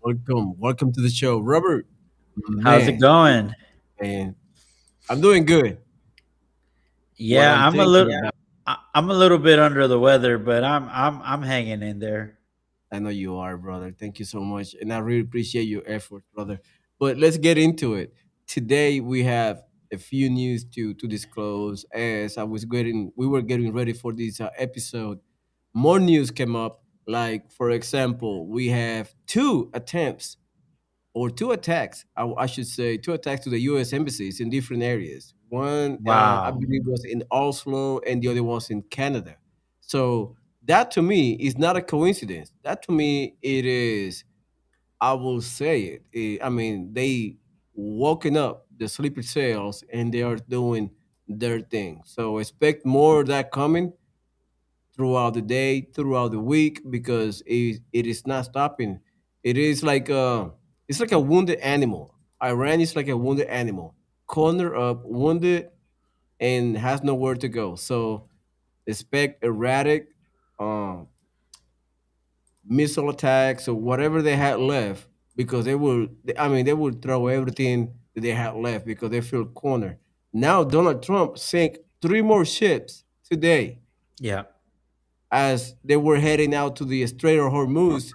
Welcome to the show, Robert. How's it Man, going? man, I'm doing good. What Yeah, I'm I'm a thinking little about, I'm a little bit under the weather, but I'm hanging in there. I know you are, brother. Thank you so much, and I really appreciate your effort, brother. But let's get into it. Today we have a few news to disclose. As we were getting ready for this episode. More news came up. Like for example, we have two attacks, I should say, two attacks to the U.S. embassies in different areas. One, I Wow. believe, was in Oslo, and the other was in Canada. So that to me is not a coincidence. That to me, it is. I will say I mean, they woken up the sleeper cells and they are doing their thing. So expect more of that coming throughout the day, throughout the week, because it is not stopping. It is like it's like a wounded animal. Iran is like a wounded animal, cornered up, wounded, and has nowhere to go. So expect erratic um, missile attacks or whatever they had left, because they will throw everything that they had left because they feel cornered. Now Donald Trump sank three more ships today Yeah. as they were heading out to the Strait of Hormuz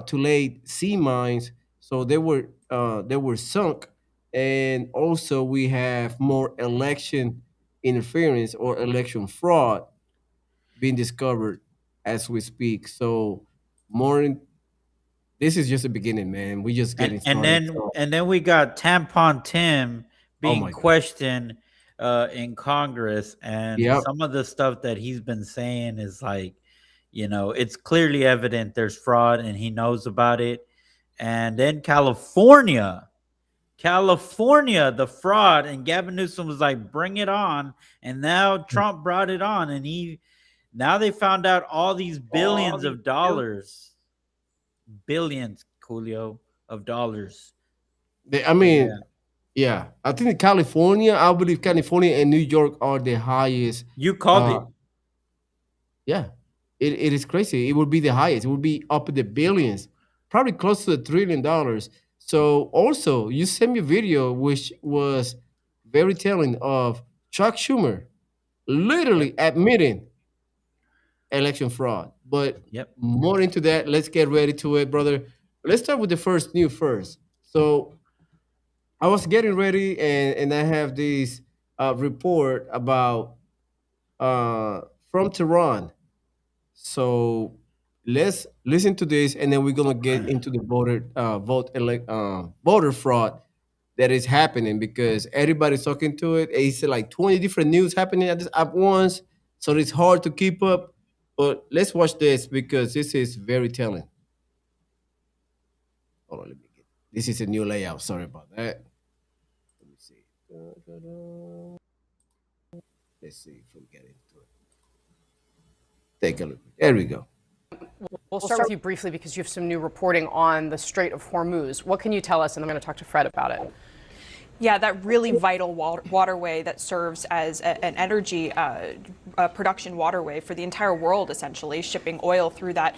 to lay sea mines. So they were sunk, and also we have more election interference or election fraud being discovered as we speak. So more. This is just the beginning, man. We just And getting and started. then So, and then we got Tampon Tim oh being my God. questioned in Congress, and Yep. some of the stuff that he's been saying is like, it's clearly evident there's fraud and he knows about it. And then California, the fraud, and Gavin Newsom was like, "Bring it on!" And now Trump brought it on, and now they found out all these All billions these of dollars, billions, Julio, of dollars. I Yeah, mean, yeah, I think California. I believe California and New York are the highest. you called Uh, it. yeah, it is crazy. It would be the highest. It would be up in the billions, probably close to $1 trillion. So also, you sent me a video which was very telling of Chuck Schumer Yep, literally admitting election fraud. But yep. more into that, let's get ready to it, brother. Let's start with the first news first. So I was getting ready, and I have this report about from Tehran. So let's listen to this, and then we're gonna get into the voter fraud that is happening, because everybody's talking to it. It's like 20 different news happening at once, so it's hard to keep up. But let's watch this because this is very telling. Hold on, let me get. This is a new layout. Sorry about that. Let me see. Let's see if we get into it. Take a look. There we go. We'll start with you briefly because you have some new reporting on the Strait of Hormuz. What can you tell us? And I'm going to talk to Fred about it. Yeah, that really vital waterway that serves as an energy production waterway for the entire world, essentially, shipping oil through that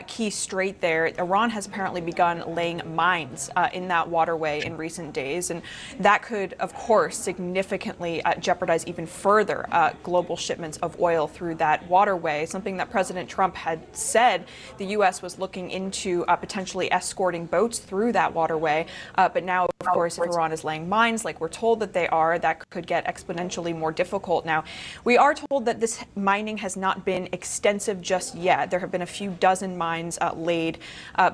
key strait there. Iran has apparently begun laying mines in that waterway in recent days, and that could, of course, significantly jeopardize even further global shipments of oil through that waterway, something that President Trump had said the U.S. was looking into potentially escorting boats through that waterway. But now, of course, if Iran is laying mines, like we're told that they are, that could get exponentially more difficult. Now, we are told that this mining has not been extensive just yet. There have been a few dozen mines laid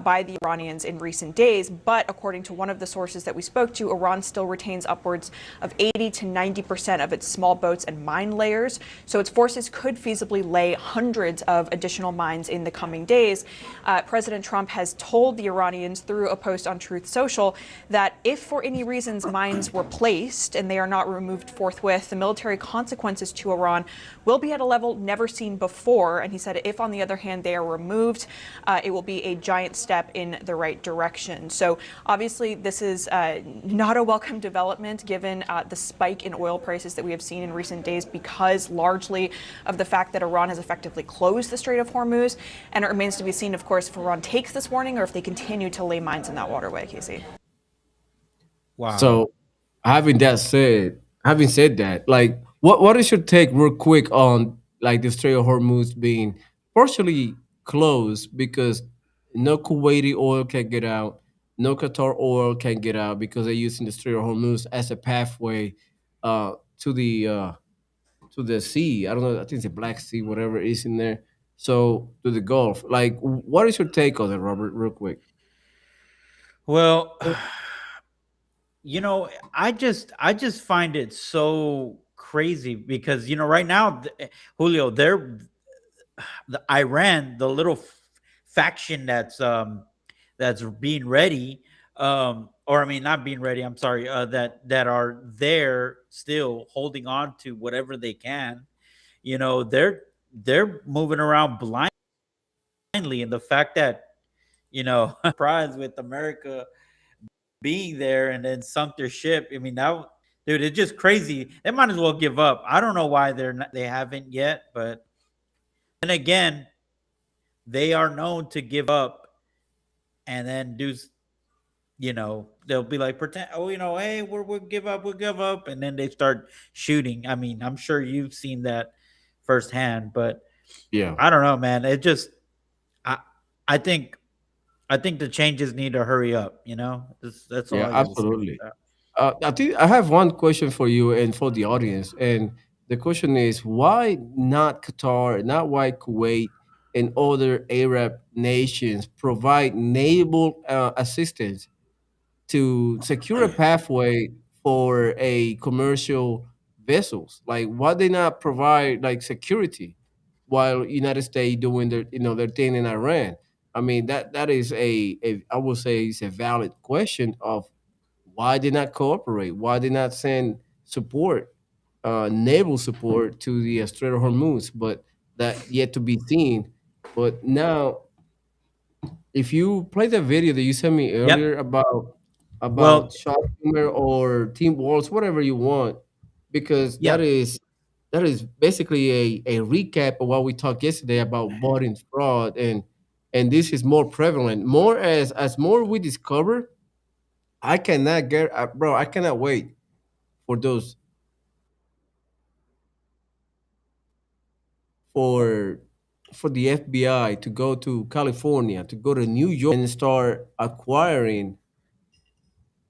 by the Iranians in recent days, but according to one of the sources that we spoke to, Iran still retains upwards of 80 to 90% of its small boats and mine layers, so its forces could feasibly lay hundreds of additional mines in the coming days. President Trump has told the Iranians through a post on Truth Social that if if for any reasons mines were placed and they are not removed forthwith, the military consequences to Iran will be at a level never seen before. And he said, if on the other hand they are removed, it will be a giant step in the right direction. So obviously, this is not a welcome development given the spike in oil prices that we have seen in recent days, because largely of the fact that Iran has effectively closed the Strait of Hormuz. And it remains to be seen, of course, if Iran takes this warning or if they continue to lay mines in that waterway, Casey. Wow. So having said that, like what is your take real quick on like the Strait of Hormuz being partially closed because no Kuwaiti oil can get out, no Qatar oil can get out because they're using the Strait of Hormuz as a pathway uh, to the uh, to the sea. I don't know. I think it's the Black Sea, whatever is in there. So to the Gulf. Like, what is your take on it, Robert? Real quick. Well, I just find it so crazy because right now, Julio, the Iran, the little faction that's being ready, or I mean not being ready. I'm sorry, that are there still holding on to whatever they can. They're moving around blindly, and the fact that surprised with America being there and then sunk their ship. I mean, that dude, it's just crazy. They might as well give up. I don't know why they haven't yet, but then again, they are known to give up and then they'll be like pretend, oh, hey, we'll give up, and then they start shooting. I mean, I'm sure you've seen that firsthand, but Yeah. I don't know, man. It just I I think I think the changes need to hurry up. That's all Yeah, I got to say about absolutely. that. I think I have one question for you and for the audience, and the question is why not Qatar, not why Kuwait and other Arab nations provide naval assistance to secure a pathway for a commercial vessels? Like, why they not provide like security while United States doing their their thing in Iran? I mean that is a I would say it's a valid question of why they not cooperate? Why they not send support, naval support to the Strait of Hormuz? But that yet to be seen. But now, if you play the video that you sent me Yep. earlier about Well, shot humor or team walls, whatever you want, because yeah. that is basically a recap of what we talked yesterday about voting fraud, and this is more prevalent. More as more we discover, I cannot get, bro. I cannot wait for those for for the FBI to go to California, to go to New York, and start acquiring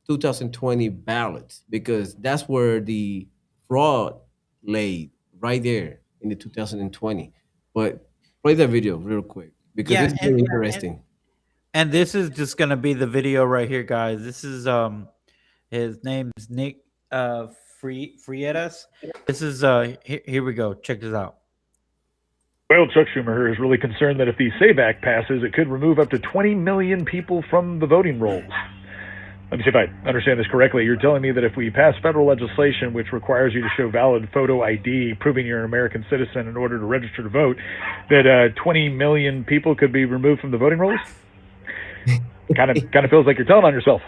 2020 ballots because that's where the fraud laid right there in the 2020. But play that video real quick because Yeah, it's very interesting. and this is just gonna be the video right here, guys. This is his name's Nick Friedas. This is here we go. Check this out. Well, Chuck Schumer is really concerned that if the SAVE Act passes, it could remove up to 20 million people from the voting rolls. Let me see if I understand this correctly. You're telling me that if we pass federal legislation which requires you to show valid photo ID proving you're an American citizen in order to register to vote, that 20 million people could be removed from the voting rolls? Kind of feels like you're telling on yourself.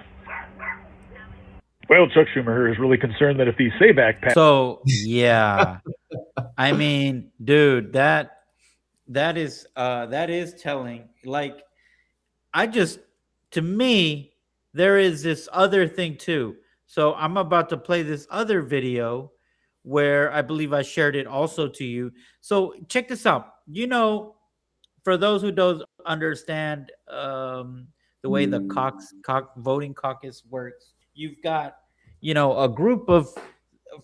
Well, Chuck Schumer is really concerned that if the SAVE Act passes. So yeah, I mean, dude, that is telling. Like, I just to me, there is this other thing too. So I'm about to play this other video where I believe I shared it also to you. So check this out. For those who don't understand the way the voting caucus works, you've got a group of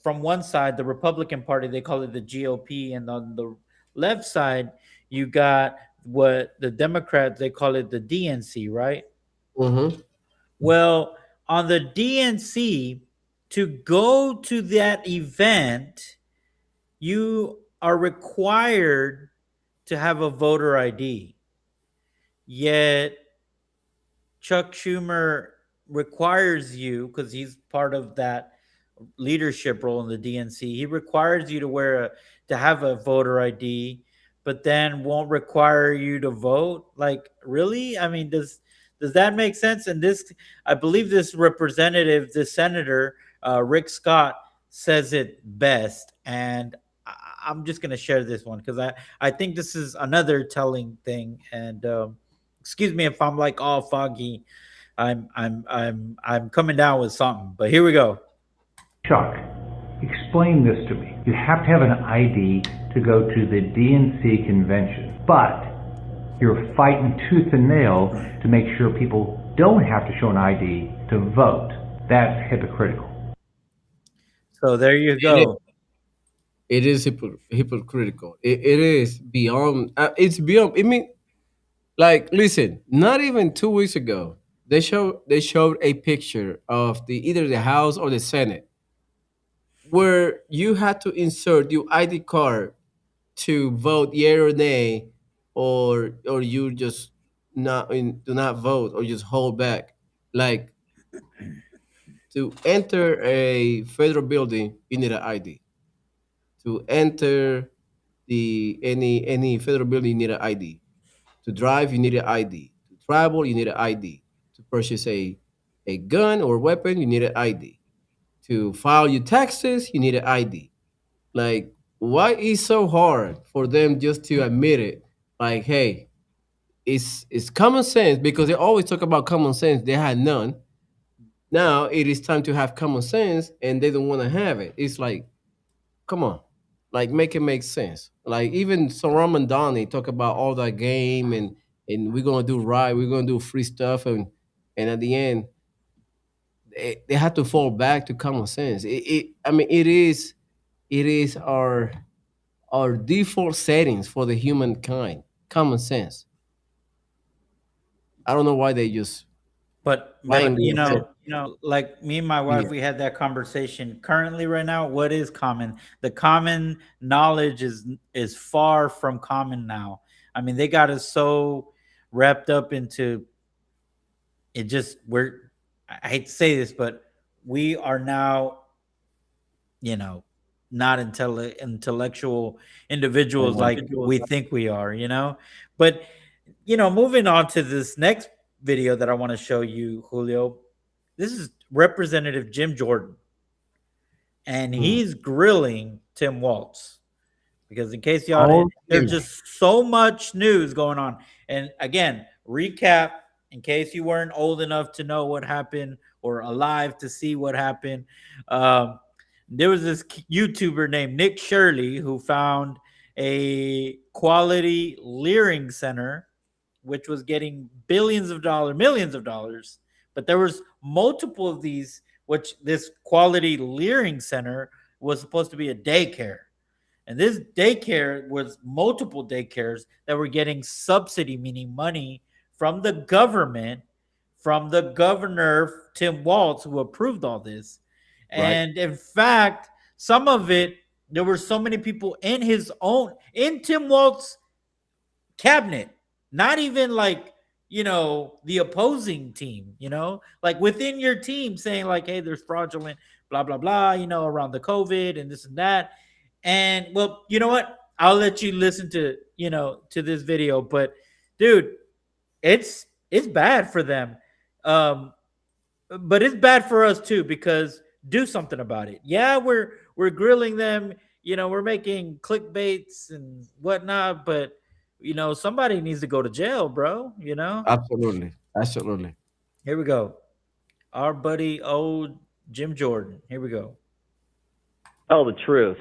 from one side, the Republican Party, they call it the GOP, and on the left side, you got what the Democrats they call it the DNC, right? Mm-hmm. Well, on the DNC, to go to that event, you are required to have a voter ID. Yet Chuck Schumer requires you, because he's part of that leadership role in the DNC. He requires you to to have a voter ID, but then won't require you to vote. Like, really? I mean, does that make sense? And this, I believe, this representative, this senator, Rick Scott, says it best. And I'm just gonna share this one because I think this is another telling thing. And excuse me if I'm like all foggy. I'm coming down with something, but here we go. Chuck, explain this to me. You have to have an ID to go to the DNC convention, but you're fighting tooth and nail to make sure people don't have to show an ID to vote. That's hypocritical. So there you It is, go. it is hypocritical. It is beyond. It's beyond. I mean, like, listen. Not even 2 weeks ago, they showed a picture of the either the House or the Senate where you had to insert your ID card to vote yea or nay, or you just do not vote or just hold back. Like, to enter a federal building, you need an ID. To enter any federal building, you need an ID. To drive, you need an ID. To travel, you need an ID. To purchase a gun or weapon, you need an ID. To file your taxes, you need an ID. Like, why is so hard for them just to admit it? Like, hey, it's common sense, because they always talk about common sense. They had none. Now it is time to have common sense, and they don't want to have it. It's like, come on, like, make it make sense. Like, even Saram Mandani talk about all that game, and we're gonna do right, we're gonna do free stuff, and at the end, they have to fall back to common sense. I mean, it is our default settings for the humankind. Common sense. I don't know why they just But haven't Mike, been accept. like me and my wife, Yeah, we had that conversation. Currently, right now, what is common? The common knowledge is far from common now. I mean, they got us so wrapped up into it. Just we're, I hate to say this, but we are now, you know, not intellectual I individuals know. like we think we are. But moving on to this next video that I want to show you, Julio. This is Representative Jim Jordan, and Hmm. he's grilling Tim Walz because, in case y'all, Oh, there's just so much news going on. And again, recap in case you weren't old enough to know what happened or alive to see what happened. Um, there was this YouTuber named Nick Shirley who found a quality leering center which was getting billions of dollars, millions of dollars. But there was multiple of these, which this quality leering center was supposed to be a daycare. And this daycare was multiple daycares that were getting subsidy, meaning money from the government, from the governor, Tim Walz, who approved all this. right. And in fact, some of it, there were so many people in Tim Walz cabinet, not even like, the opposing team, like within your team saying like, hey, there's fraudulent, blah, blah, blah, around the COVID and this and that. And well, you know what? I'll let you listen to this video, but dude, it's bad for them. Um, but it's bad for us too because do something about it. Yeah, we're grilling them. We're making clickbaits and whatnot, but somebody needs to go to jail, bro. Absolutely. Absolutely. Here we go. Our buddy old Jim Jordan. Here we go. Tell the truth.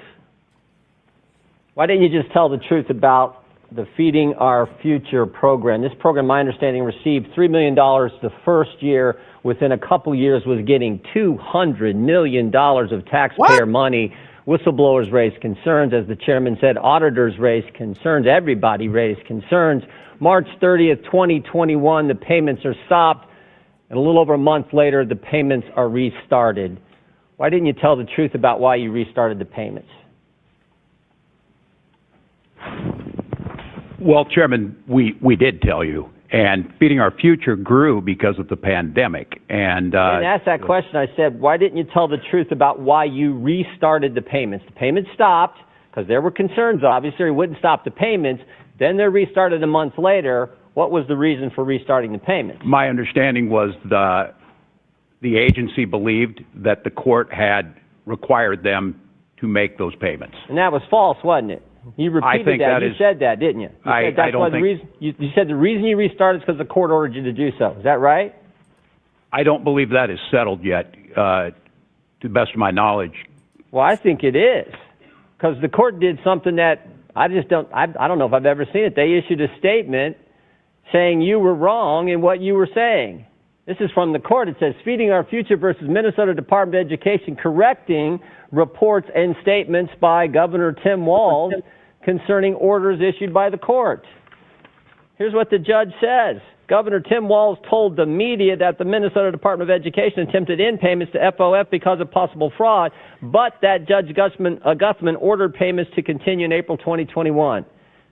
Why didn't you just tell the truth about the Feeding Our Future program? This program, my understanding, received $3 million the first year. Within a couple years was getting $200 million of taxpayer money. Whistleblowers raised concerns. As the chairman said, auditors raised concerns. Everybody raised concerns. March 30th, 2021, the payments are stopped. And a little over a month later, the payments are restarted. Why didn't you tell the truth about why you restarted the payments? Well, Chairman, we did tell you, And Feeding Our Future grew because of the pandemic. And I didn't ask that question. I said, why didn't you tell the truth about why you restarted the payments? The payments stopped because there were concerns, obviously, it wouldn't stop the payments. Then they're restarted a month later. What was the reason for restarting the payments? my understanding was the agency believed that the court had required them to make those payments. And that was false, wasn't it? You repeated think that. that You is- said that, didn't you? You I said that's don't why think- you said the reason you restarted is because the court ordered you to do so. Is that right? I don't believe that is settled yet, to the best of my knowledge. Well, I think it is, because the court did something that I don't know if I've ever seen it. They issued a statement saying you were wrong in what you were saying. This is from the court. It says, Feeding Our Future versus Minnesota Department of Education, correcting reports and statements by Governor Tim Walz concerning orders issued by the court. Here's what the judge says. Governor Tim Walz told the media that the Minnesota Department of Education attempted in payments to FOF because of possible fraud, but that Judge Guthman ordered payments to continue in April 2021.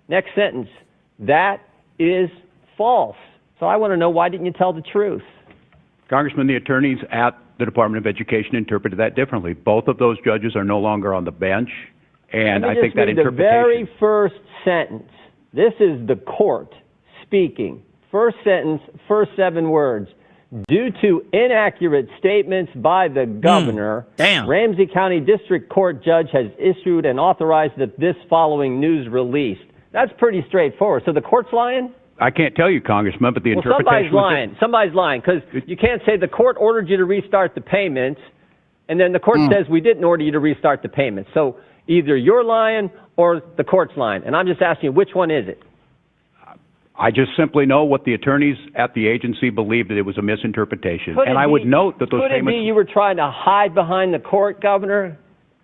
Next sentence. That is false. So I want to know, why didn't you tell the truth? Congressman, the attorneys at the Department of Education interpreted that differently. Both of those judges are no longer on the bench, and I think that the very interpretation... first sentence. This is the court speaking. First sentence, first 7 words. Due to inaccurate statements by the governor, Ramsey County District Court judge has issued and authorized this following news release. That's pretty straightforward. So the court's lying? I can't tell you, Congressman, but the interpretation... Somebody's lying. Somebody's lying, because you can't say the court ordered you to restart the payments, and then the court says we didn't order you to restart the payments. So either you're lying or the court's lying. And I'm just asking you, which one is it? I just simply know what the attorneys at the agency believed, that it was a misinterpretation. And I would note that those payments... Could it be you were trying to hide behind the court, Governor?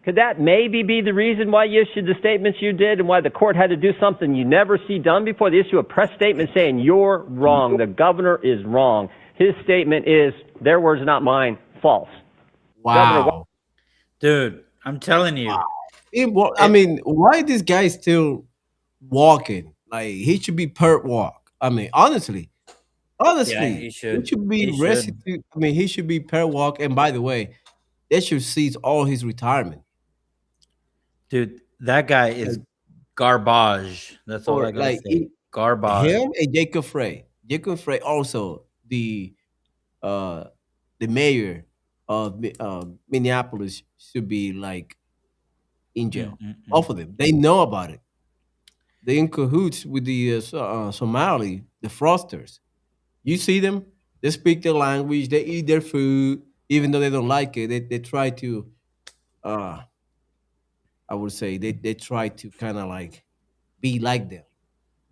Could that maybe be the reason why you issued the statements you did and why the court had to do something you never see done before? They issue a press statement saying you're wrong. The governor is wrong. His statement is, their words, not mine, false. Wow. Governor, Dude, I'm telling you. I mean, why this guy still walking? Like, he should be per walk. I mean, honestly, Yeah, he should. He should be He should. restitute. I mean, he should be per walk. And by the way, they should seize all his retirement. Dude, that guy is garbage. That's all I gotta Like, say. Garbage. Him and Jacob Frey. Jacob Frey also the mayor of Minneapolis should be like in jail. Both of them. They know about it. They in cahoots with the Somali, the fraudsters. You see them. They speak their language. They eat their food, even though they don't like it. They try to. I would say they try to kind of like be like them,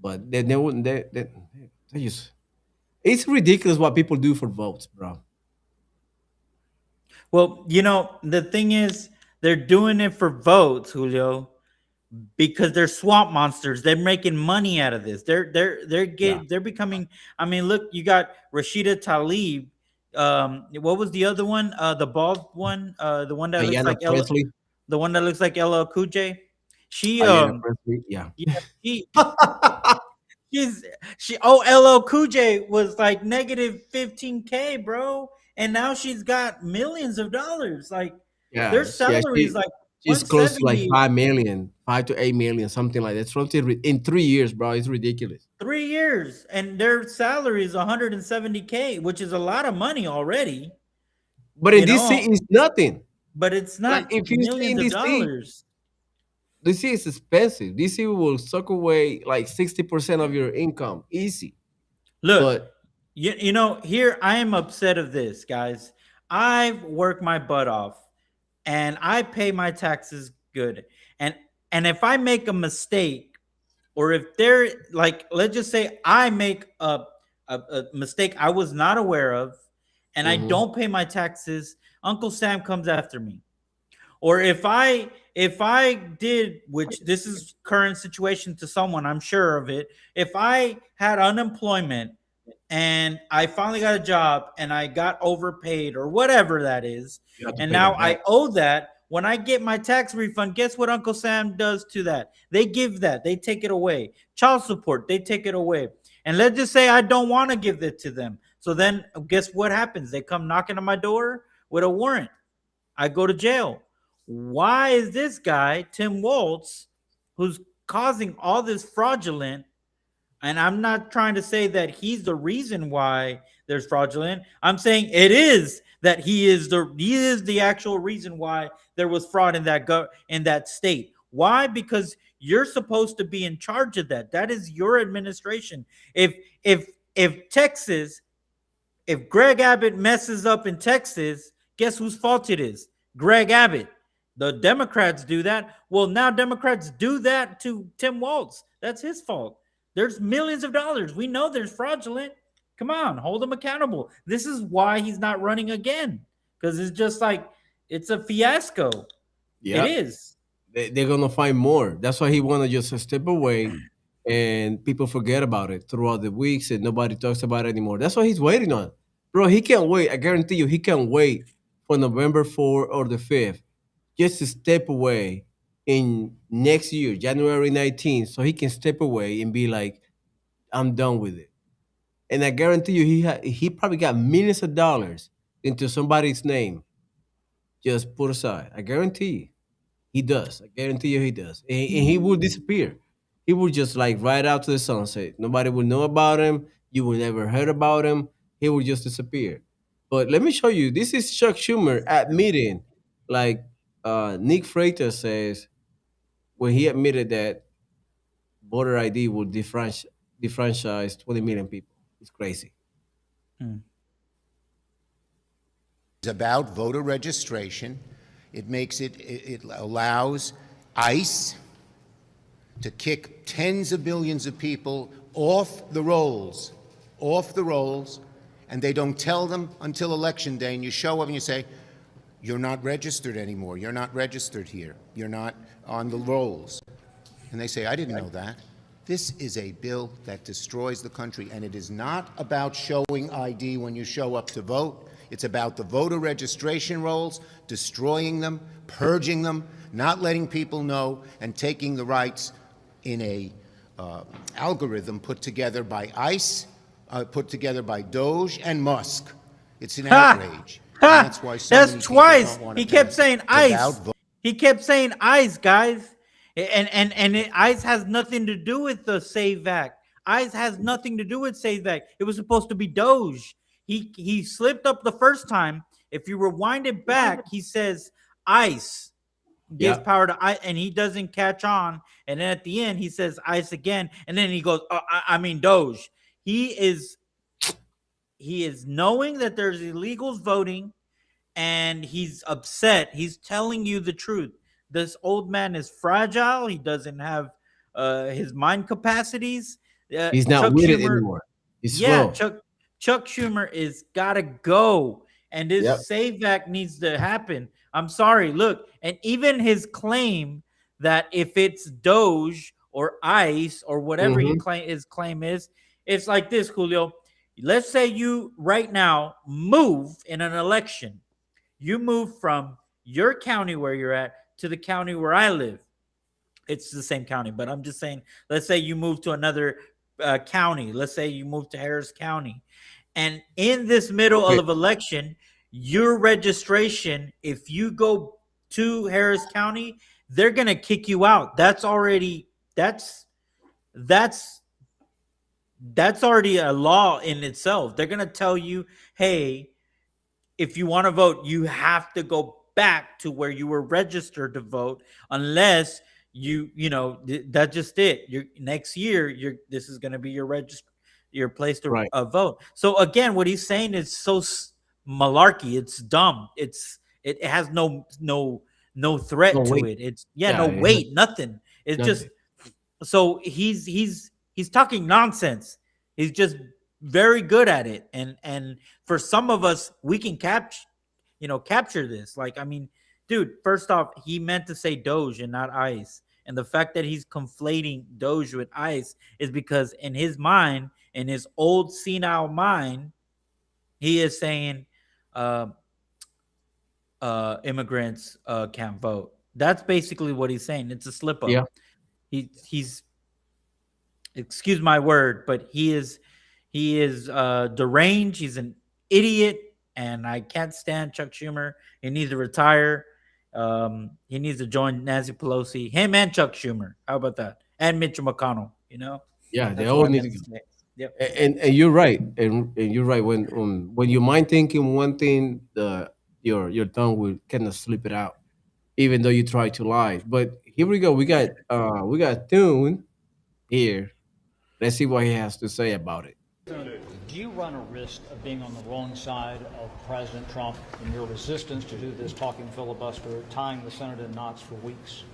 but they wouldn't. They just. It's ridiculous what people do for votes, bro. Well, you know, the thing is, they're doing it for votes, Julio, because they're swamp monsters. They're making money out of this. They're becoming. I mean, look, you got Rashida Tlaib. What was the other one? The bald one. The one that looks Ayanna like Presley. the one that looks like LL Cool J. She Ayanna Presley, yeah. LL Cool J was like negative 15K, bro, and now she's got millions of dollars. Like, their salary is like she's close to like 170. 5 million, 5 to 8 million, something like that. Something in 3 years, bro. It's ridiculous. 3 years, and their salary is 170K, which is a lot of money already. But in DC, it's nothing. But it's not Like, if you stay in millions of DC, dollars. DC is expensive. DC will suck away like 60% of your income, easy. Look, But you know, here I am upset of this, guys. I've worked my butt off, and I pay my taxes good. And if I make a mistake, or if they're like, let's just say I make a mistake I was not aware of, and I don't pay my taxes, Uncle Sam comes after me. Or if I did, which this is current situation to someone, I'm sure of it. If I had unemployment and I finally got a job and I got overpaid or whatever that is, and now I owe that, when I get my tax refund, guess what Uncle Sam does to that? They give that. They take it away. Child support, they take it away. And let's just say I don't want to give it to them. So then guess what happens? They come knocking on my door with a warrant. I go to jail. Why is this guy, Tim Waltz, who's causing all this fraudulent, and I'm not trying to say that he's the reason why there's fraudulent. I'm saying it is that he is the actual reason why there was fraud in that state. Why? Because you're supposed to be in charge of that. That is your administration. If if Texas, if Greg Abbott messes up in Texas, guess whose fault it is? Greg Abbott. The Democrats do that. Well, now Democrats do that to Tim Waltz. That's his fault. There's millions of dollars. We know there's fraudulent. Come on, hold him accountable. This is why he's not running again. Because it's just like, it's a fiasco. It Yeah, is. they're gonna find more. That's why he wanna just step away, and people forget about it throughout the weeks, and nobody talks about it anymore. That's what he's waiting on, bro. He can't wait. I guarantee you, he can't wait for November 4th or the 5th, just to step away in next year, January 19th, so he can step away and be like, "I'm done with it." And I guarantee you, he probably got millions of dollars into somebody's name just put aside. I guarantee you. He does. I guarantee you he does. And he will disappear. He will just like ride out to the sunset. Nobody will know about him. You will never heard about him. He will just disappear. But let me show you. This is Chuck Schumer admitting, like Nick Freitas says, when he admitted that voter ID will defranchise 20 million people. It's crazy. Hmm. About voter registration. It allows ICE to kick tens of millions of people off the rolls, and they don't tell them until election day, and you show up and you say, you're not registered anymore, you're not registered here, you're not on the rolls. And they say, I didn't know that. This is a bill that destroys the country, and it is not about showing ID when you show up to vote. It's about the voter registration rolls, destroying them, purging them, not letting people know, and taking the rights in a algorithm put together by ICE, put together by Doge and Musk. It's an outrage. And that's why so many That's people twice. don't want He to kept pass saying it. ICE. He kept saying ICE, guys. ICE has nothing to do with the SAVE Act. ICE has nothing to do with SAVE Act. It was supposed to be Doge. He slipped up the first time. If you rewind it back, he says ICE gives Yeah. power to ICE, and he doesn't catch on. And then at the end, he says ICE again, and then he goes, I mean Doge. He is knowing that there's illegals voting, and he's upset. He's telling you the truth. This old man is fragile. He doesn't have his mind capacities. He's not Chuck with it Schumer, anymore. He's yeah, slow. Chuck Schumer is gotta go, and Yep. this Save Act needs to happen. I'm sorry, look, and even his claim that if it's Doge or ICE or whatever Hmm. his claim is, it's like this, Julio. Let's say you right now move in an election. You move from your county where you're at to the county where I live. It's the same county, but I'm just saying, let's say you move to another county. Let's say you move to Harris County. And in this middle Okay. of election, your registration, if you go to Harris County, they're going to kick you out. That's that's already a law in itself. They're going to tell you, "Hey, if you want to vote, you have to go back to where you were registered to vote, unless that's just it. Next year, this is going to be your place to Right. vote." So again, what he's saying is so malarkey. It's dumb. It has no No, threat to wait. it. It's Yeah. no It has weight, nothing. It's just nothing. so he's talking nonsense. He's just very good at it, and for some of us, we can capture this. Like, I mean, dude, first off, he meant to say Doge and not ICE, and the fact that he's conflating Doge with ICE is because in his mind, in his old senile mind, he is saying uh, immigrants can't vote. That's basically what he's saying. It's a slip Yeah. up. He's excuse my word, but he is deranged. He's an idiot, and I can't stand Chuck Schumer. He needs to retire. He needs to join Nancy Pelosi, him and Chuck Schumer. How about that? And Mitch McConnell. Yeah, they That's all all I need got to to go. say. Yep. And you're right, and you're right. When you mind thinking one thing, your tongue will kind of slip it out, even though you try to lie. But here we go. We got Thune here. Let's see what he has to say about it. Do you run a risk of being on the wrong side of President Trump in your resistance to do this talking filibuster, tying the Senate in knots for weeks?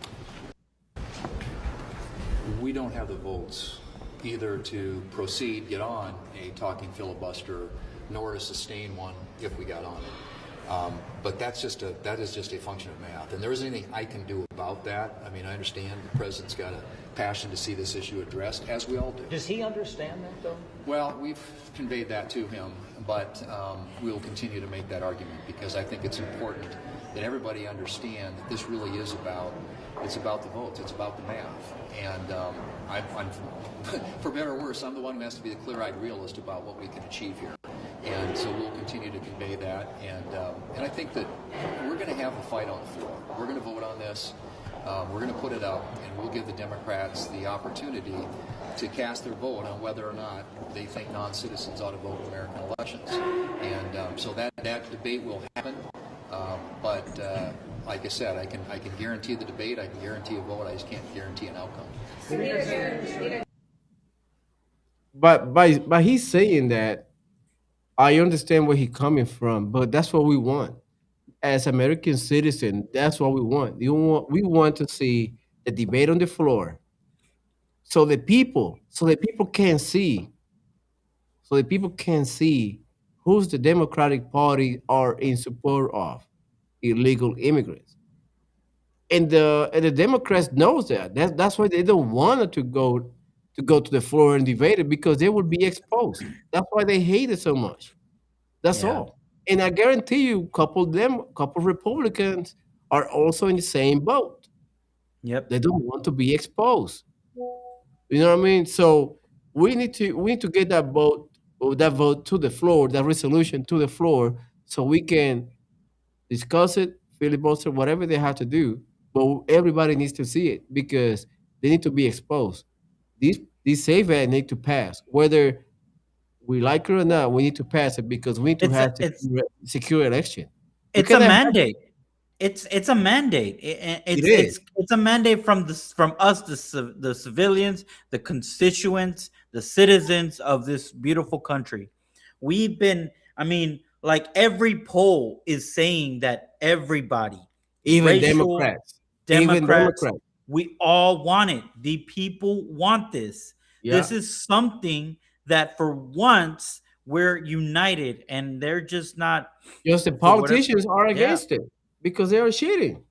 We don't have the votes either to proceed, get on a talking filibuster, nor to sustain one if we got on it. But that is just a function of math, and there isn't anything I can do about that. I mean, I understand the president's got a passion to see this issue addressed, as we all do. Does he understand that, though? Well, we've conveyed that to him, but we'll continue to make that argument because I think it's important that everybody understand that this really is about the votes, it's about the math, and I'm for better or worse, I'm the one who has to be the clear-eyed realist about what we can achieve here. And so we'll continue to convey that, and I think that we're going to have a fight on the floor. We're going to vote on this. We're going to put it up, and we'll give the Democrats the opportunity to cast their vote on whether or not they think non-citizens ought to vote in American elections. And so that debate will happen. But like I said, I can guarantee the debate. I can guarantee a vote. I just can't guarantee an outcome. But by he's saying that, I understand where he's coming from. But that's what we want as American citizens. That's what we want. We want to see the debate on the floor, so the people can see, who's the Democratic Party are in support of illegal immigrants. And the Democrats knows that. That's why they don't want it to go to the floor and debate it, because they will be exposed. That's why they hate it so much. That's Yeah. all. And I guarantee you, couple Republicans are also in the same boat. Yep. They don't want to be exposed. You know what I mean? So we need to get that vote to the floor, that resolution to the floor, so we can discuss it, filibuster, whatever they have to do. But everybody needs to see it because they need to be exposed. These safe act need to pass, whether we like it or not. We need to pass it because we need to It's a, have it's secure election. We it's a cannot have mandate. It's a mandate. it It's is. it's a mandate from us, the civilians, the constituents, the citizens of this beautiful country. We've been, I mean, like every poll is saying that everybody, Even racial, Democrats. Even Democrats, Democrats. we all want it. The people want this. This Yeah. is something that for once we're united, and they're just not Just the for whatever. politicians are Yeah. against it because they are cheating.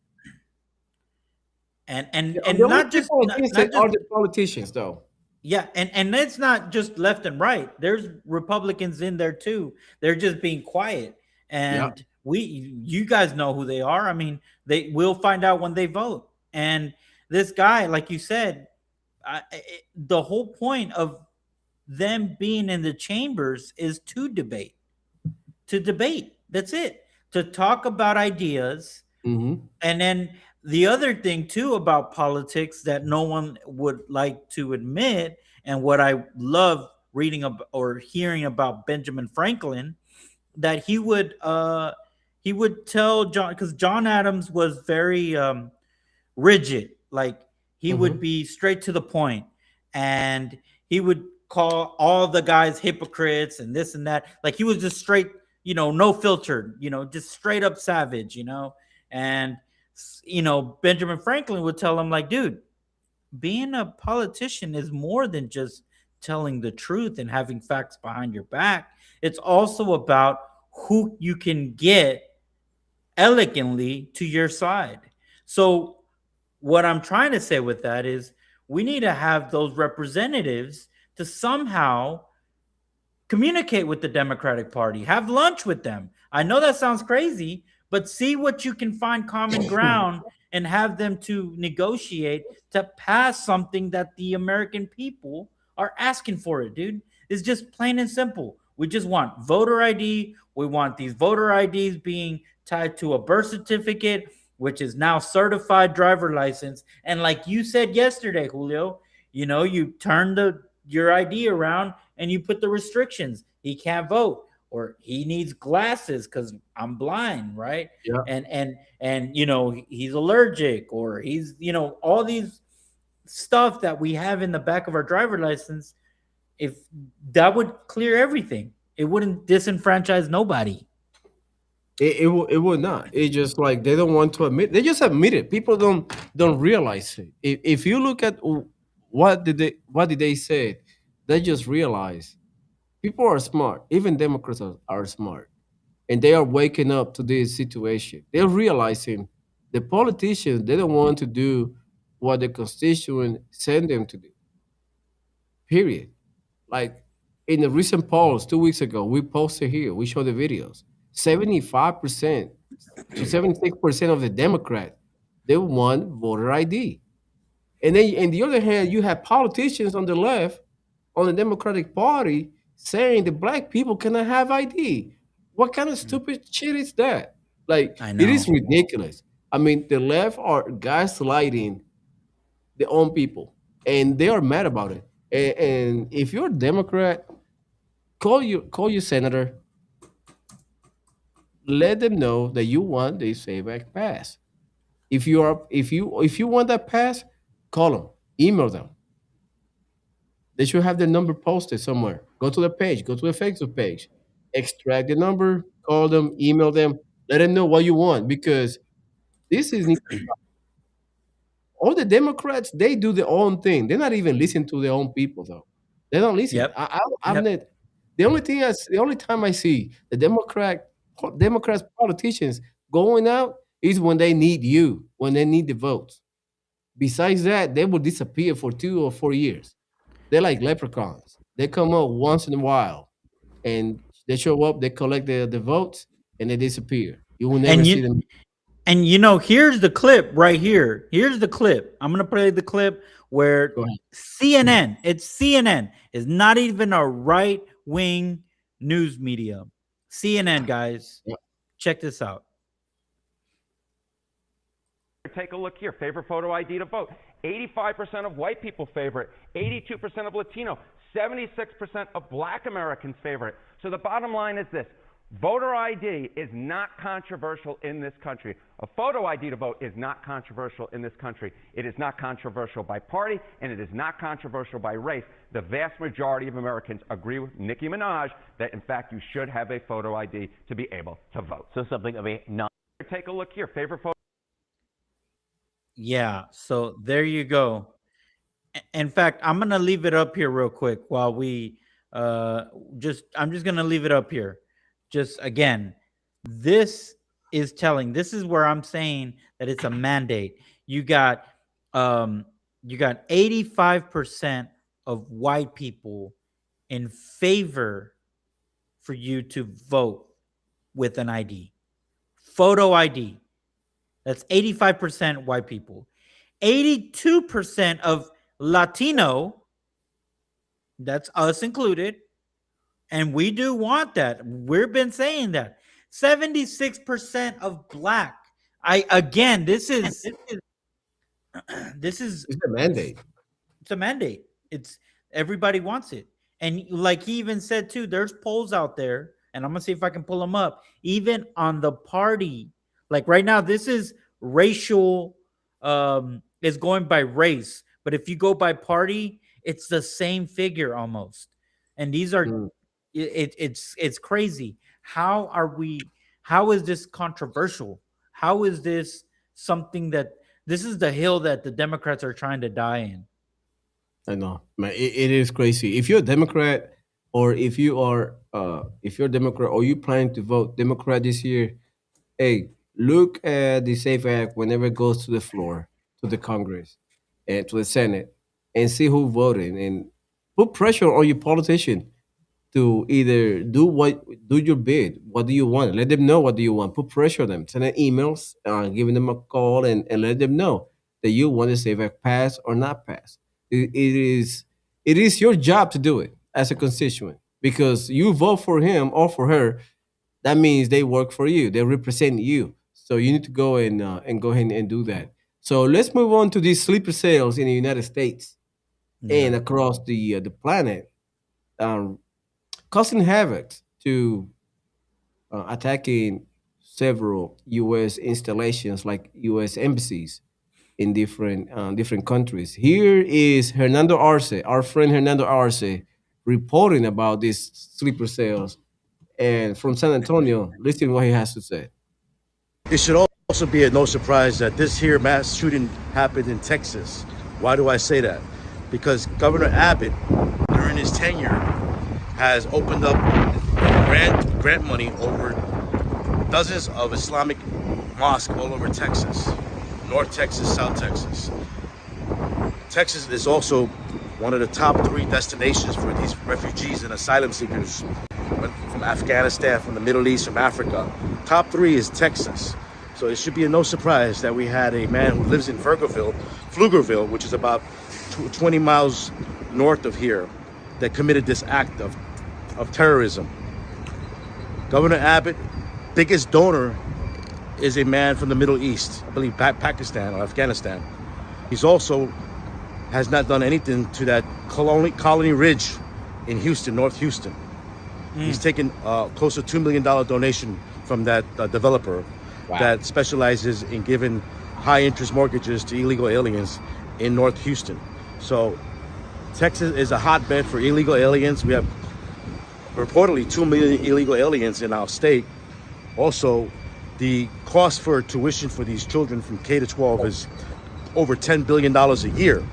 and and The and only not just people not, against not it just are the politicians, though. yeah, and it's not just left and right. There's Republicans in there too. They're just being quiet, Yeah. and you guys know who they are. I mean, they will find out when they vote. And this guy, like you said, the whole point of them being in the chambers is to debate. To debate. That's it. To talk about ideas. Mm-hmm. And then the other thing too about politics that no one would like to admit, and what I love reading about or hearing about Benjamin Franklin, that he would tell John, because John Adams was very rigid. Like he would Mm-hmm. be straight to the point, and he would call all the guys hypocrites and this and that. Like he was just straight, no filter, just straight up savage, and Benjamin Franklin would tell him, like, dude, being a politician is more than just telling the truth and having facts behind your back. It's also about who you can get elegantly to your side. So what I'm trying to say with that is we need to have those representatives to somehow communicate with the Democratic Party, have lunch with them. I know that sounds crazy, but see what you can find common ground and have them to negotiate to pass something that the American people are asking for it, dude. It's just plain and simple. We just want voter ID. We want these voter IDs being tied to a birth certificate, which is now certified driver license. And like you said yesterday, Julio, you turn your ID around and you put the restrictions. He can't vote, or he needs glasses because I'm blind, right? Yeah. And he's allergic, or he's all these stuff that we have in the back of our driver license. If that would clear everything, it wouldn't disenfranchise nobody. It would not. It's just like they don't want to admit. They just admit it. People don't realize it. If you look at what did they say, they just realize people are smart. Even Democrats are smart, and they are waking up to this situation. They're realizing the politicians they don't want to do what the constituent send them to do. Period. Like in the recent polls 2 weeks ago, we posted here. We showed the videos. 75% to 76% of the Democrats they want voter ID. And then, on the other hand, you have politicians on the left, on the Democratic Party, saying the black people cannot have ID. What kind of stupid shit is that? Like, I it is know. ridiculous. I mean, the left are gaslighting their own people, and they are mad about it. And if you're a Democrat, call your senator, let them know that you want the Save Act pass. If you want that pass, call them, email them. They should have the number posted somewhere. Go to the page, go to the Facebook page, extract the number, call them, email them, let them know what you want because this is all the Democrats. They do their own thing. They're not even listening to their own people though. They don't listen. Yep. I'm Yep. not. The only time I see the Democrats politicians going out is when they need you, when they need the votes. Besides that, they will disappear for 2 or 4 years. They're like leprechauns. They come up once in a while and they show up, they collect the votes, and they disappear. You will never And see you them. and here's the clip right here. Here's the clip. I'm gonna play the clip where Go ahead. CNN is not even a right wing news media. CNN, guys, Yeah. check this out. Take a look here. Favorite photo ID to vote. 85% of white people favor it. 82% of Latino. 76% of black Americans favor it. So the bottom line is this. Voter ID is not controversial in this country. A photo ID to vote is not controversial in this country. It is not controversial by party, and it is not controversial by race. The vast majority of Americans agree with Nicki Minaj that, in fact, you should have a photo ID to be able to vote. So something of a non. Take a look here. Favorite photo. Yeah, so there you go. In fact, I'm gonna leave it up here real quick while we just I'm just gonna leave it up here. Just again, this this is where I'm saying that it's a mandate. Um you got 85% of white people in favor for you to vote with an ID. Photo ID. That's 85% white people. 82% of Latino, that's us included, and we do want that. We've been saying that. 76% of black. This is It's a mandate. it's a mandate. It's everybody wants it. And like he even said too, there's polls out there, and I'm gonna see if I can pull them up, even on the party. Like right now, this is racial, is going by race. But if you go by party, it's the same figure almost. And these are Mm, it's crazy. How is this controversial? How is this something that this is the hill that the Democrats are trying to die in? I know, man. It is crazy. If you're a Democrat, or if you're a Democrat, or you plan to vote Democrat this year, hey, look at the SAFE Act whenever it goes to the floor, to the Congress, and to the Senate, and see who voted, and put pressure on your politician to either do your bid. What do you want? Let them know what do you want. Put pressure on them. Send them emails, giving them a call, and let them know that you want to SAFE Act pass or not pass. It it is your job to do it as a constituent because you vote for him or for her. That means they work for you. They represent you. So you need to go and go ahead and do that. So let's move on to these sleeper cells in the United States Yeah. and across the planet, um, causing havoc to attacking several U.S. installations like U.S. embassies in different countries. Here is Hernando Arce, our friend Hernando Arce, reporting about these sleeper cells and from San Antonio. Listen to what he has to say. It should also be no surprise that this here mass shooting happened in Texas. Why do I say that? Because Governor Abbott, during his tenure, has opened up grant money over dozens of Islamic mosques all over Texas, North Texas, South Texas. Texas is also one of the top 3 destinations for these refugees and asylum seekers from Afghanistan, from the Middle East, from Africa. Top 3 is Texas. So it should be no surprise that we had a man who lives in Pflugerville, which is about 20 miles north of here, that committed this act of terrorism. Governor Abbott, biggest donor, is a man from the Middle East, I believe Pakistan or Afghanistan. He's also has not done anything to that Colony Ridge in Houston, North Houston. He's taken close to $2 million donation from that developer that specializes in giving high interest mortgages to illegal aliens in North Houston. So Texas is a hotbed for illegal aliens. We have reportedly 2 million illegal aliens in our state. Also, the cost for tuition for these children from K to 12 is over $10 billion a year.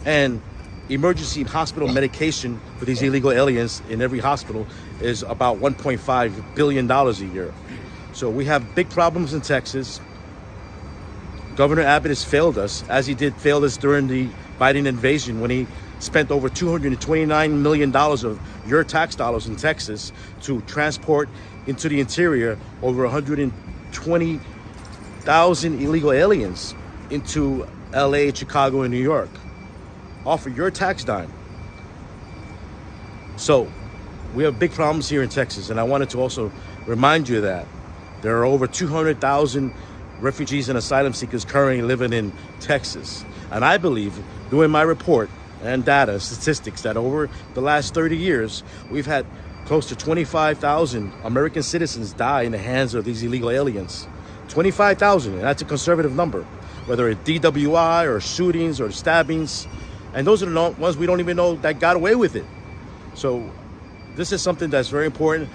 And emergency hospital medication for these illegal aliens in every hospital is about $1.5 billion a year. So we have big problems in Texas. Governor Abbott has failed us, as he did fail us during the Biden invasion when he spent over $229 million of your tax dollars in Texas to transport into the interior over 120,000 illegal aliens into LA, Chicago, and New York, off of your tax dime. So we have big problems here in Texas, and I wanted to also remind you that there are over 200,000 refugees and asylum seekers currently living in Texas. And I believe, doing my report and data, statistics, that over the last 30 years, we've had close to 25,000 American citizens die in the hands of these illegal aliens. 25,000, and that's a conservative number, whether it's DWI or shootings or stabbings. And those are the ones we don't even know that got away with it. So this is something that's very important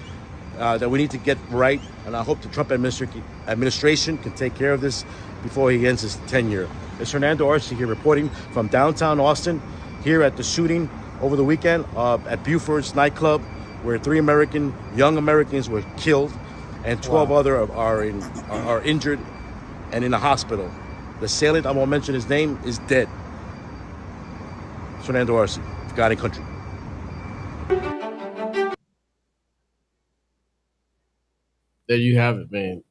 that we need to get right. And I hope the Trump administration can take care of this before he ends his tenure. It's Hernando Arce here reporting from downtown Austin, here at the shooting over the weekend at Buford's nightclub, where 3 young Americans were killed and 12 other are injured and in the hospital. The assailant, I won't mention his name, is dead. Fernando Arce, God and Country. There you have it, man.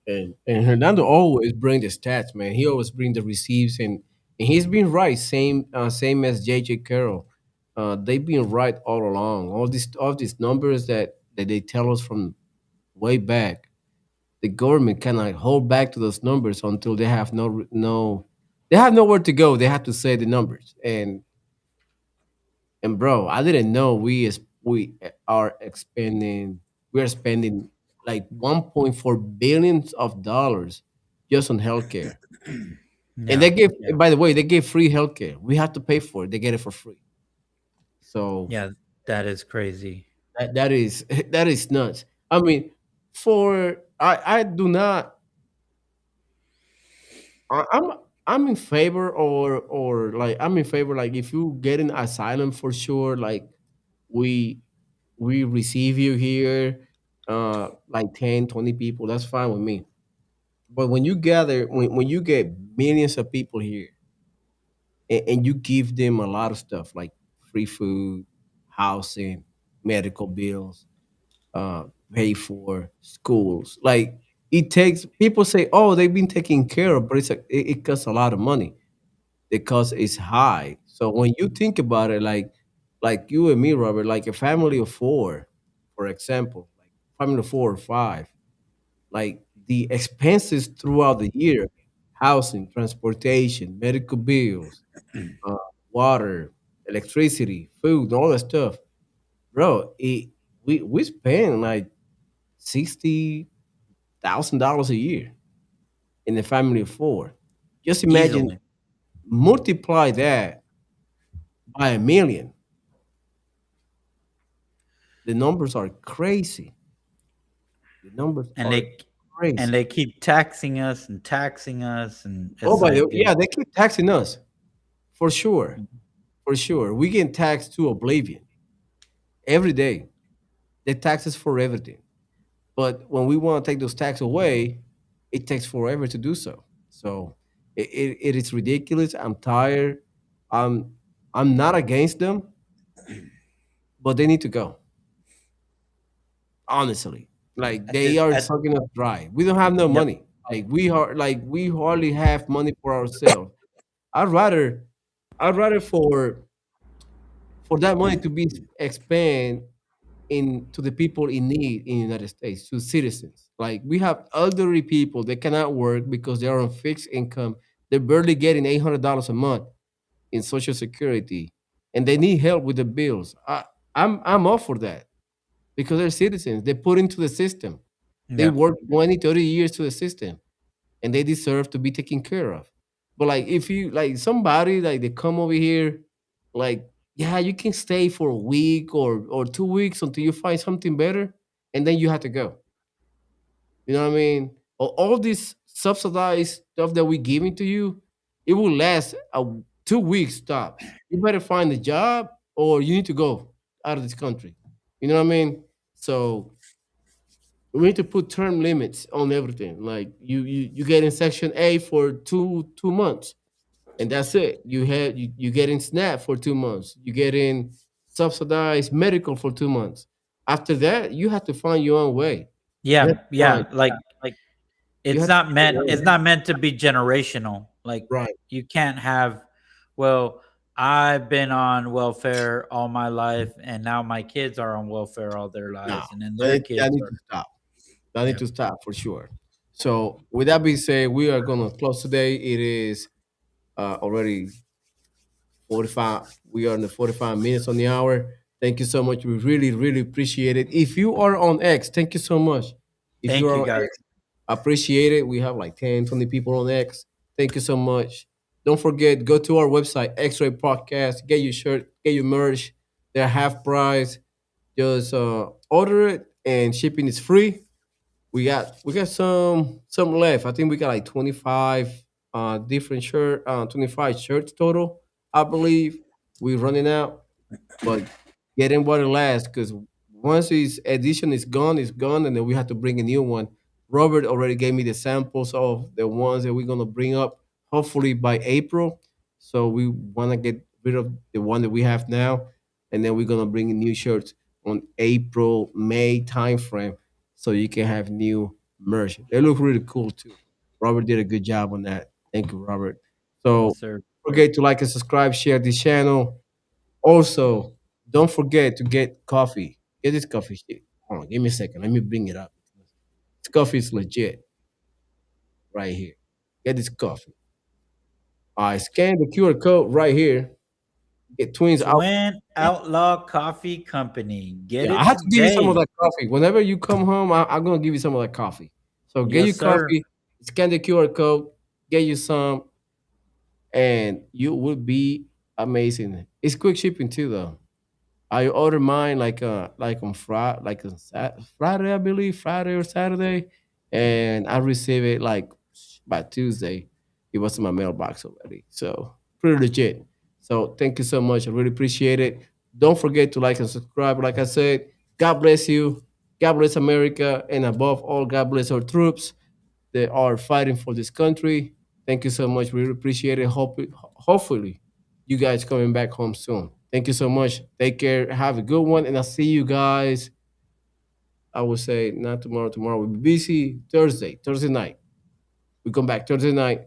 And Hernando always bring the stats, man. He always bring the receipts, and he's been right. Same as JJ Carroll. They've been right all along. All these numbers that they tell us from way back. The government cannot hold back to those numbers until they have they have nowhere to go. They have to say the numbers. And bro, I didn't know we are expending we are spending like 1.4 billions of dollars just on healthcare. And Yeah. they give, Yeah. by the way, they give free healthcare. We have to pay for it. They get it for free. So Yeah. That is crazy. that is that is nuts. I mean, I do not I'm I'm in favor or like I'm in favor like if you get an asylum for sure, like we we receive you here, like 10, 20 people, that's fine with me. But when you get millions of people here and you give them a lot of stuff like free food, housing, medical bills, uh, pay for schools, like it takes people say, oh, they've been taken care of, but it costs a lot of money. The cost is high. So when you think about it, like like you and me, Robert, like a family of four, for example, like family of 4 or 5, like the expenses throughout the year, housing, transportation, medical bills, uh, water, electricity, food, all that stuff, bro. We spend like $60,000 a year in a family of four. Just imagine, Easily. multiply that by a million. The numbers are crazy. The numbers And are they and crazy. they keep taxing us, and Oh, it's by the like way, yeah, they keep taxing us for sure, for sure. We get taxed to oblivion every day. They tax us for everything. But when we want to take those tax away, it takes forever to do so. So it is ridiculous. I'm tired. I'm I'm not against them, but they need to go. Honestly, like at they this are at sucking us dry. We don't have no yep. money. We hardly have money for ourselves. I'd rather I'd rather for that money to be expand in to the people in need in the United States, to citizens. Like we have elderly people that cannot work because they are on fixed income. They're barely getting $800 a month in Social Security, and they need help with the bills. I'm all for that because they're citizens. They put into the system. They Yeah. work 20, 30 years to the system, and they deserve to be taken care of. But like if you like somebody like they come over here, like yeah, you can stay for a week or 2 weeks until you find something better, and then you have to go. You know what I mean? All this subsidized stuff that we giving to you, it will last 2 weeks tops. You better find a job or you need to go out of this country. You know what I mean? So we need to put term limits on everything. Like you get in Section A for two months, and that's it. You get in SNAP for 2 months. You get in subsidized medical for 2 months. After that, you have to find your own way. You have Yeah, to find yeah. Like you it's have to not find meant your own it's way. not meant to be generational. Like Right. you can't have, well, I've been on welfare all my life and now my kids are on welfare all their No, lives and then their that kids need are. to stop. That need Yeah. to stop for sure. So with that being said, we are gonna close today. It is already 45. We are in the 45 minutes on the hour. Thank you so much. We really, really appreciate it. If you are on X, thank you so much. If you Thank are you on guys. X, appreciate it. We have like 10, 20 people on X. Thank you so much. Don't forget, go to our website, X-Ray Podcast, get your shirt, get your merch. They're half price. Just order it and shipping is free. We got some left. I think we got like 25 different 25 shirts total, I believe. We're running out, but get in what it lasts because once his edition is gone, it's gone, and then we have to bring a new one. Robert already gave me the samples of the ones that we're gonna bring up hopefully by April. So we wanna get rid of the one that we have now, and then we're gonna bring in new shirts on April, May timeframe, so you can have new merch. They look really cool too. Robert did a good job on that. Thank you, Robert. So Yes, sir. don't forget to like and subscribe, share this channel. Also, don't forget to get coffee. Get this coffee shit. Hold on, give me a second. Let me bring it up. This coffee is legit right here. Get this coffee. I scan the QR code right here. Get Twins out. Twin Outlaw Coffee Company. Get Yeah, I it have to give you some of today. that coffee. Whenever you come home, I'm gonna give you some of that coffee. So get your Yes, sir. coffee, scan the QR code, get you some, and you will be amazing. It's quick shipping too, though. I ordered mine like on Friday, Friday, I believe, Friday or Saturday, and I received it like by Tuesday. It was in my mailbox already, so pretty legit. So thank you so much. I really appreciate it. Don't forget to like and subscribe. Like I said, God bless you. God bless America, and above all, God bless our troops. They are fighting for this country. Thank you so much. We really appreciate it. Hopefully, you guys coming back home soon. Thank you so much. Take care. Have a good one, and I'll see you guys. I will say not tomorrow. Tomorrow we'll be busy. Thursday night. We come back Thursday night.